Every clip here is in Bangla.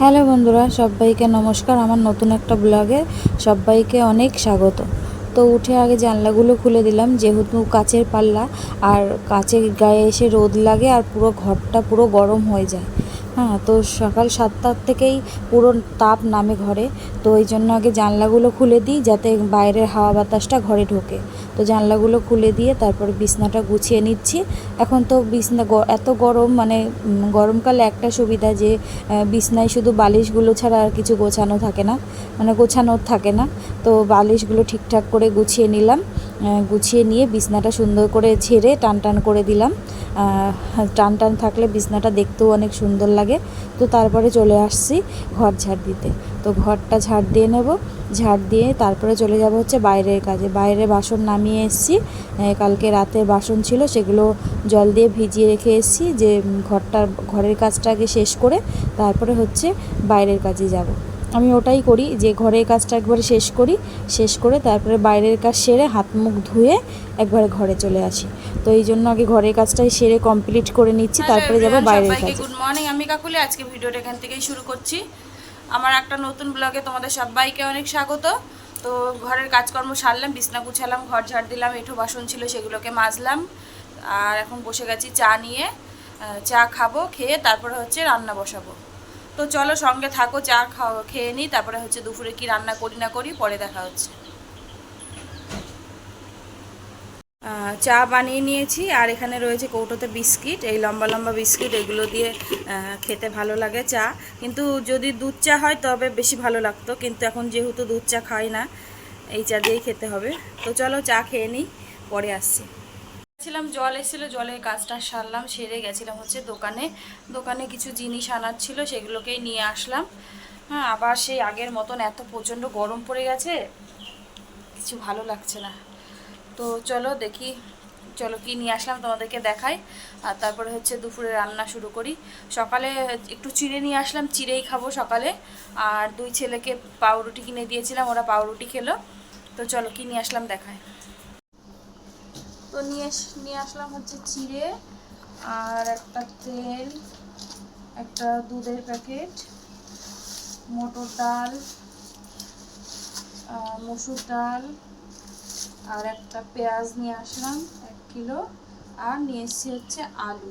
হ্যালো বন্ধুরা, সবাইকে নমস্কার। আমার নতুন একটা ব্লগে সবাইকে অনেক স্বাগত। তো উঠে আগে জানলাগুলো খুলে দিলাম, যেহেতু কাচের পাল্লা আর কাচের গায়ে এসে রোদ লাগে আর পুরো ঘরটা পুরো গরম হয়ে যায়। হ্যাঁ, তো সকাল 7টার থেকেই পুরো তাপ নামে ঘরে। তো এই জন্য আগে জানলাগুলো খুলে দিই, যাতে বাইরের হাওয়া বাতাসটা ঘরে ঢোকে। তো জানলাগুলো খুলে দিয়ে তারপরে বিছনাটা গুছিয়ে নিচ্ছি। এখন তো বিছনা এত গরম, মানে গরমকালে একটা সুবিধা যে বিছনায় শুধু বালিশগুলো ছাড়া আর কিছু গোছানো থাকে না, মানে গোছানো থাকে না। তো বালিশগুলো ঠিকঠাক করে গুছিয়ে নিলাম। গুছিয়ে নিয়ে বিছনাটা সুন্দর করে ঝেড়ে টান টান করে দিলাম। টান টান থাকলে বিছনাটা দেখতেও অনেক সুন্দর লাগে। তো তারপরে চলে আসছি ঘর ঝাড় দিতে। তো ঘরটা ঝাড় দিয়ে নেব। ঝাড় দিয়ে তারপরে চলে যাব হচ্ছে বাইরের কাজে। বাইরে বাসন নামিয়ে এসেছি, কালকে রাতে বাসন ছিল, সেগুলো জল দিয়ে ভিজিয়ে রেখে এসেছি, যে ঘরের কাজটা আগে শেষ করে তারপরে হচ্ছে বাইরের কাজে যাব। আমি ওটাই করি, যে ঘরের কাজটা একবারে শেষ করে তারপরে বাইরের কাজ সেরে হাত মুখ ধুয়ে একবারে ঘরে চলে আসি। তো এই জন্য আগে ঘরের কাজটাই সেরে কমপ্লিট করে নিচ্ছি, তারপরে যাব বাইরের কাজে। গুড মর্নিং, আমি কাকুলি। আজকে ভিডিওটা এখান থেকেই শুরু করছি। আমার একটা নতুন ব্লগে তোমাদের সবাইকে অনেক স্বাগত। তো ঘরের কাজকর্ম সারলাম, বিছনা গুছালাম, ঘর ঝাড় দিলাম, এঁঠো বাসন ছিল সেগুলোকে মাজলাম। আর এখন বসে গেছি চা নিয়ে। চা খাবো, খেয়ে তারপরে হচ্ছে রান্না বসাবো। তো চলো সঙ্গে থাকো, চা খেয়ে নিই, তারপরে হচ্ছে দুপুরে কি রান্না করি না করি পরে দেখা হচ্ছে। চা বানিয়ে নিয়েছি, আর এখানে রয়েছে কৌটোতে বিস্কিট, এই লম্বা লম্বা বিস্কিট, এগুলো দিয়ে খেতে ভালো লাগে চা। কিন্তু যদি দুধ চা হয় তবে বেশি ভালো লাগতো, কিন্তু এখন যেহেতু দুধ চা খাই না, এই চা দিয়েই খেতে হবে। তো চলো চা খেয়ে নিই, পরে আসছি। জল এসেছিলো, জলের কাজটা সারলাম, সেরে গেছিলাম হচ্ছে দোকানে কিছু জিনিস আনার ছিল, সেগুলোকেই নিয়ে আসলাম। হ্যাঁ, আবার সেই আগের মতন এত প্রচণ্ড গরম পড়ে গেছে, কিছু ভালো লাগছে না। তো চলো কি নিয়ে আসলাম তোমাদেরকে দেখাই, আর তারপরে হচ্ছে দুপুরে রান্না শুরু করি। সকালে একটু চিড়ে নিয়ে আসলাম, চিড়েই খাবো সকালে। আর দুই ছেলেকে পাউরুটি কিনে দিয়েছিলাম, ওরা পাউরুটি খেলো। তো চলো কি নিয়ে আসলাম দেখাই। তো নিয়ে আসলাম হচ্ছে চিড়ে, আর একটা তেল, একটা দুধের প্যাকেট, মটর ডাল, মসুর ডাল, আর একটা পেঁয়াজ নিয়ে আসলাম 1 কিলো, আর নিয়ে এসেছি হচ্ছে আলু।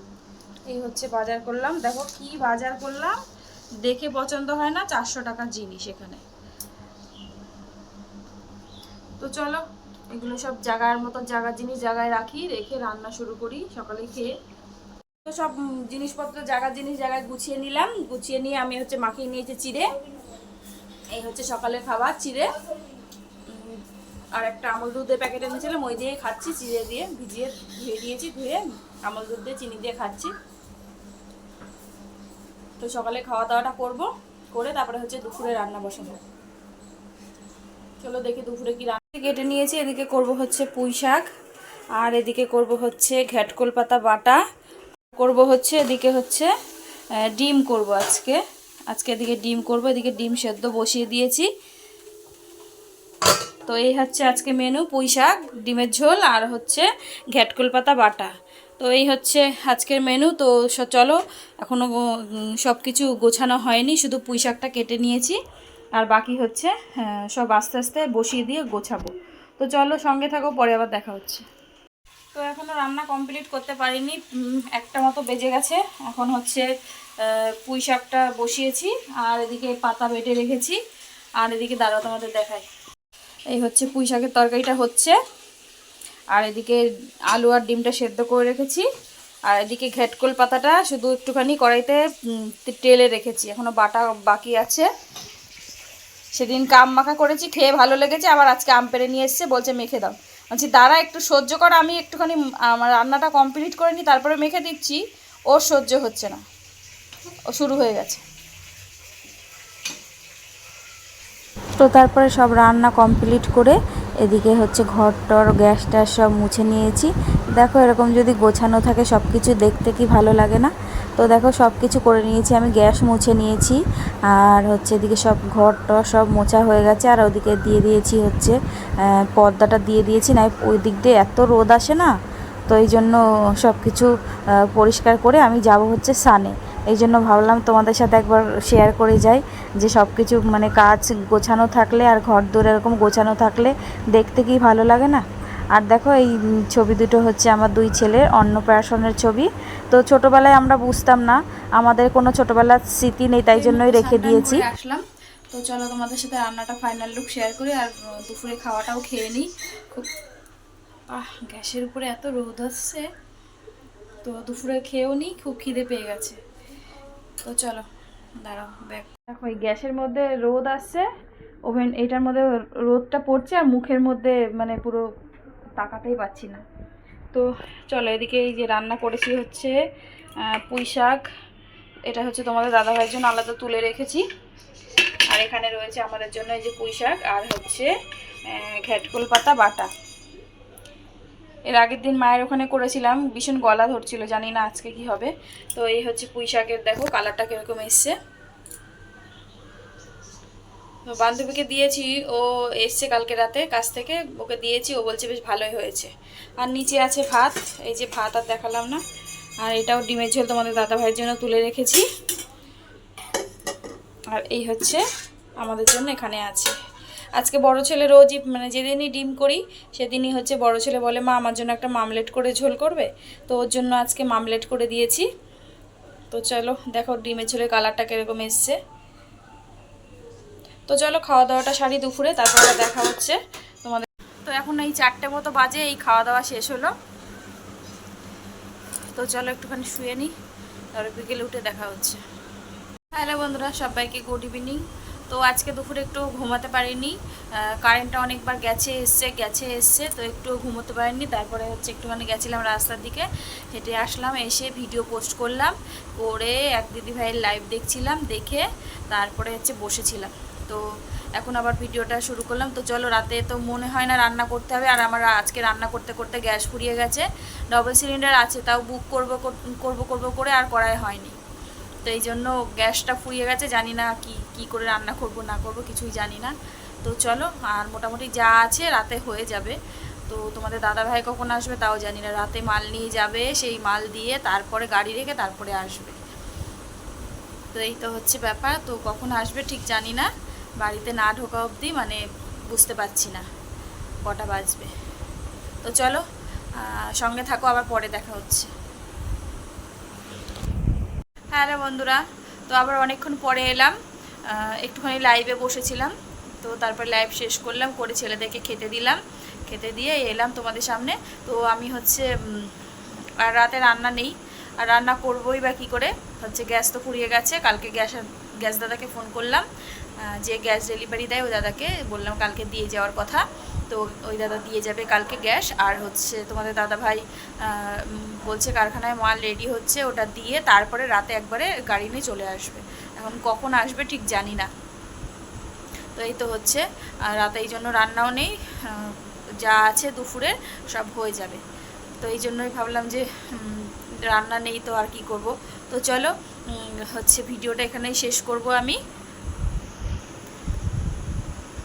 এই হচ্ছে বাজার করলাম। দেখো কি বাজার করলাম, দেখে পছন্দ হয় না, 400 টাকার জিনিস এখানে। তো চলো এগুলো সব জায়গার জিনিস জায়গায় রাখি, রেখে রান্না শুরু করি সকালে খেয়ে। তো সব জিনিসপত্র জায়গায় গুছিয়ে নিলাম। গুছিয়ে নিয়ে আমি হচ্ছে মাখিয়ে নিয়েছি চিড়ে। এই হচ্ছে সকালের খাবার, চিড়ে। আর একটা আমল দুধের প্যাকেট এনেছিলাম, ওই দিয়ে খাচ্ছি, চিড়ে দিয়ে ভিজিয়ে ধুয়ে দিয়েছি, ধুয়ে আমল দুধ দিয়ে চিনি দিয়ে খাচ্ছি। তো সকালে খাওয়া দাওয়াটা করে তারপরে হচ্ছে দুপুরে রান্না বসাবো। চলো দেখি দুপুরে কি রান্না। কেটে নিয়েছি, এদিকে করব হচ্ছে পুঁই শাক, আর এদিকে করব হচ্ছে ঘ্যাটকোল পাতা বাটা, করব হচ্ছে এদিকে হচ্ছে ডিম করব আজকে এদিকে ডিম করব, এদিকে ডিম সেদ্ধ বসিয়ে দিয়েছি। তো এই হচ্ছে আজকে মেনু, পুঁই শাক, ডিমের ঝোল, আর হচ্ছে ঘ্যাটকোল পাতা বাটা। তো এই হচ্ছে আজকের মেনু। তো চলো, এখনও সব কিছু গোছানো হয়নি, শুধু পুঁই শাকটা কেটে নিয়েছি, আর বাকি হচ্ছে সব আস্তে আস্তে বসিয়ে দিয়ে গোছাবো। তো চলো সঙ্গে থাকো, পরে আবার দেখা হচ্ছে। তো এখনও রান্না কমপ্লিট করতে পারিনি, 1টা মতো বেজে গেছে। এখন হচ্ছে পুঁই শাকটা বসিয়েছি, আর এদিকে পাতা বেটে রেখেছি, আর এদিকে দাঁড়াও তোমাদের দেখাই। এই হচ্ছে পুঁই শাকের তরকারিটা হচ্ছে, আর এদিকে আলু আর ডিমটা সেদ্ধ করে রেখেছি, আর এদিকে ঘ্যাটকোল পাতাটা শুধু একটুখানি কড়াইতে তেলে রেখেছি, এখনও বাটা বাকি আছে। সেদিন আম মাখা করেছি, খেয়ে ভালো লেগেছে, আবার আজকে আম পেড়ে নিয়ে এসছে, বলছে মেখে দাও। বলছি দাঁড়া একটু সহ্য কর, আমি একটুখানি আমার রান্নাটা কমপ্লিট করে নিই, তারপরে মেখে দিচ্ছি। ওর সহ্য হচ্ছে না, ও শুরু হয়ে গেছে। তো তারপরে সব রান্না কমপ্লিট করে এদিকে হচ্ছে ঘর টর গ্যাস ট্যাস সব মুছে নিয়েছি। দেখো এরকম যদি গোছানো থাকে সব কিছু দেখতে কি ভালো লাগে না। তো দেখো সব কিছু করে নিয়েছি, আমি গ্যাস মুছে নিয়েছি, আর হচ্ছে এদিকে সব ঘর টর সব মোছা হয়ে গেছে, আর ওদিকে দিয়ে দিয়েছি হচ্ছে পর্দাটা দিয়ে দিয়েছি, না ওই দিক দিয়ে এত রোদ আসে না, তো এই জন্য সব কিছু পরিষ্কার করে আমি যাব হচ্ছে সানে। এই জন্য ভাবলাম তোমাদের সাথে একবার শেয়ার করে যাই যে সব কিছু মানে কাজ গোছানো থাকলে আর ঘর দূর এরকম গোছানো থাকলে দেখতে কি ভালো লাগে না। আর দেখো এই ছবি দুটো হচ্ছে আমার দুই ছেলের অন্নপ্রাশনের ছবি। তো ছোটোবেলায় আমরা বুঝতাম না, আমাদের কোনো ছোটোবেলার স্মৃতি নেই, তাই জন্যই রেখে দিয়েছি। আসলাম তো চলো তোমাদের সাথে রান্নাটা ফাইনাল লুক শেয়ার করি আর দুপুরে খাওয়াটাও খেয়ে নিই। খুব গ্যাসের উপরে এত রোদ আসছে, তো দুপুরে খেয়েও নিই, খুব খিদে পেয়ে গেছে। তো চলো দাঁড়াও দেখো এই গ্যাসের মধ্যে রোদ আসছে, ওভেন এইটার মধ্যে রোদটা পড়ছে আর মুখের মধ্যে মানে পুরো তাকাতেই পাচ্ছি না। তো চলো এদিকে এই যে রান্না করেছি হচ্ছে পুঁই শাক, এটা হচ্ছে তোমাদের দাদাভাইয়ের জন্য আলাদা তুলে রেখেছি। আর এখানে রয়েছে আমাদের জন্য এই যে পুঁই শাক আর হচ্ছে ঘেটকোল পাতা বাটা। এর আগের দিন মায়ের ওখানে করেছিলাম, ভীষণ গলা ধরছিল, জানি না আজকে কি হবে। তো এই হচ্ছে পুঁই শাকের, দেখো কালারটা কীরকম এসছে। তো বান্ধবীকে দিয়েছি, ও এসছে কালকে রাতে কাছ থেকে, ওকে দিয়েছি, ও বলছে বেশ ভালোই হয়েছে। আর নিচে আছে ভাত, এই যে ভাত আর দেখালাম না। আর এটাও ডিমের ঝোল তোমাদের দাদা ভাইয়ের জন্য তুলে রেখেছি। আর এই হচ্ছে আমাদের জন্য এখানে আছে। আজকে বড় ছেলে রোজই মানে যেদিনই ডিম করি সেদিনই হচ্ছে বড় ছেলে বলে মা আমার জন্য একটা মামলেট করে ঝোল করবে, তো ওর জন্য আজকে মামলেট করে দিয়েছি। তো চলো দেখো ডিমের ঝোলের কালারটা কীরকম এসছে। তো চলো খাওয়া দাওয়াটা সারি দুপুরে, তারপরে দেখা হচ্ছে তোমাদের। তো এখন এই 4টে মতো বাজে, এই খাওয়া দাওয়া শেষ হলো। তো চলো একটুখানি শুয়ে নিই, তারপরে বিকেলে উঠে দেখা হচ্ছে। হ্যালো বন্ধুরা, সবাইকে গুড ইভিনিং। তো আজকে দুপুরে একটু ঘুমাতে পারিনি, কারেন্টটা অনেকবার গেছে এসছে, তো একটু ঘুমোতে পারিনি। তারপরে হচ্ছে একটুখানি গেছিলাম রাস্তার দিকে, হেঁটে আসলাম, এসে ভিডিও পোস্ট করলাম, করে এক দিদিভাইয়ের লাইভ দেখছিলাম, দেখে তারপরে হচ্ছে বসেছিলাম। তো এখন আবার ভিডিওটা শুরু করলাম। তো চলো, রাতে তো মনে হয় না রান্না করতে হবে, আর আমার আজকে রান্না করতে করতে গ্যাস ফুরিয়ে গেছে। ডবল সিলিন্ডার আছে, তাও বুক করব করে আর করাই হয়নি। তো এই জন্য গ্যাসটা ফুরিয়ে গেছে, জানি না কি করে রান্না করব না করব কিছুই জানি না। তো চলো, আর মোটামুটি যা আছে রাতে হয়ে যাবে। তো তোমাদের দাদাভাই কখন আসবে তাও জানি না, রাতে মাল নিয়ে যাবে, সেই মাল দিয়ে তারপরে গাড়ি রেখে তারপরে আসবে। তো এই তো হচ্ছে ব্যাপার, তো কখন আসবে ঠিক জানি না, বাড়িতে না ঢোকা অবধি মানে বুঝতে পারছি না কটা বাজবে। তো চলো সঙ্গে থাকো, আবার পরে দেখা হচ্ছে। হ্যাঁ রে বন্ধুরা, তো আবার অনেকক্ষণ পরে এলাম, একটুখানি লাইভে বসেছিলাম। তো তারপর লাইভ শেষ করলাম, করে ছেলেদেরকে খেতে দিলাম, খেতে দিয়ে এলাম তোমাদের সামনে। তো আমি হচ্ছে আর রাতে রান্না নেই, আর রান্না করবোই বা কী করে, হচ্ছে গ্যাস তো ফুরিয়ে গেছে। কালকে গ্যাস দাদাকে ফোন করলাম, যে গ্যাস ডেলিভারি দেয় ওই দাদাকে বললাম কালকে দিয়ে যাওয়ার কথা। তো ওই দাদা দিয়ে যাবে কালকে গ্যাস। আর হচ্ছে তোমাদের দাদা ভাই বলছে কারখানায় মাল রেডি হচ্ছে, ওটা দিয়ে তারপরে রাতে একবারে গাড়ি নিয়ে চলে আসবে। এখন কখন আসবে ঠিক জানি না। তো এই তো হচ্ছে, আর রাতে এই জন্য রান্নাও নেই, যা আছে দুপুরে সব হয়ে যাবে। তো এই জন্যই ভাবলাম যে রান্না নেই তো আর কি করব। তো চলো হচ্ছে ভিডিওটা এখানেই শেষ করব আমি।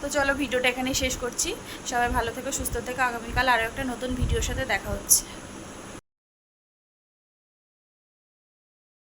তো চলো ভিডিওটা এখানেই শেষ করছি। সবাই ভালো থেকো, সুস্থ থেকো, আগামীকাল আরও একটা নতুন ভিডিওর সাথে দেখা হচ্ছে।